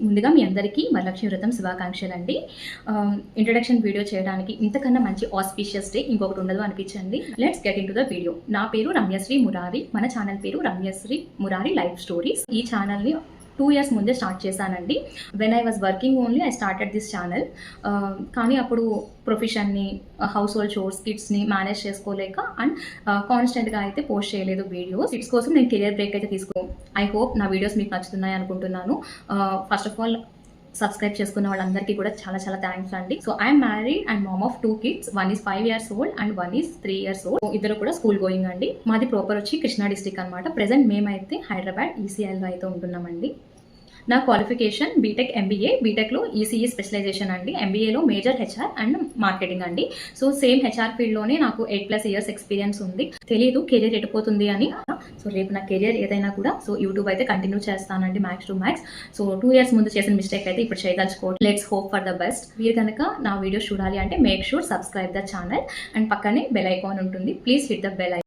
ముందుగా మీ అందరికీ వరలక్ష్మి వ్రతం శుభాకాంక్షలు అండి. ఇంట్రడక్షన్ వీడియో చేయడానికి ఇంతకన్నా మంచి ఆస్పీషియస్ డే ఇంకొకటి ఉండదు అనిపించండి. Let's get into the video. నా పేరు రమ్యశ్రీ మురారి. మన ఛానల్ పేరు రమ్యశ్రీ మురారి లైఫ్ స్టోరీస్. ఈ ఛానల్ని 2 years ముందే స్టార్ట్ చేశానండి. When I was working only I started this channel. కానీ అప్పుడు ప్రొఫెషన్ని, హౌస్ హోల్డ్ షోర్స్, కిడ్స్ని మేనేజ్ చేసుకోలేక అండ్ కాన్స్టెంట్గా అయితే పోస్ట్ చేయలేదు వీడియోస్. కిడ్స్ కోసం నేను కెరియర్ బ్రేక్ అయితే ఐ హోప్ నా వీడియోస్ మీకు నచ్చుతున్నాయి అనుకుంటున్నాను. ఫస్ట్ ఆఫ్ ఆల్ సబ్స్క్రైబ్ చేసుకున్న వాళ్ళందరికీ కూడా చాలా చాలా థ్యాంక్స్ అండి. So I'm married and mom of 2 kids. 1 is 5 years old and 1 is 3 years old. ఇద్దరు కూడా స్కూల్ గోయింగ్ అండి. మాది ప్రాపర్ వచ్చి కృష్ణా డిస్ట్రిక్ట్ అనమాట. ప్రెసెంట్ మేమైతే హైదరాబాద్ ఈసీఐలో అయితే ఉంటున్నామండి. నా క్వాలిఫికేషన్ బీటెక్ ఎంబీఏ. బీటెక్లో ఈసీఈ స్పెషలైజేషన్ అండి. ఎంబీఏలో మేజర్ హెచ్ఆర్ అండ్ మార్కెటింగ్ అండి. సో సేమ్ హెచ్ఆర్ ఫీల్డ్లోనే నాకు 8+ years ఎక్స్పీరియన్స్ ఉంది. తెలీదు కెరియర్ ఎటుపోతుంది అని. సో రేపు నా కెరియర్ ఏదైనా కూడా సో యూట్యూబ్ అయితే కంటిన్యూ చేస్తానండి max to max. So 2 years ముందు చేసిన మిస్టేక్ అయితే ఇప్పుడు చేయదలుచుకోండి. Let's hope for the best. మీరు కనుక నా వీడియోస్ చూడాలి అంటే make sure subscribe the channel and పక్కనే బెల్ ఐకాన్ ఉంటుంది. Please hit the bell icon.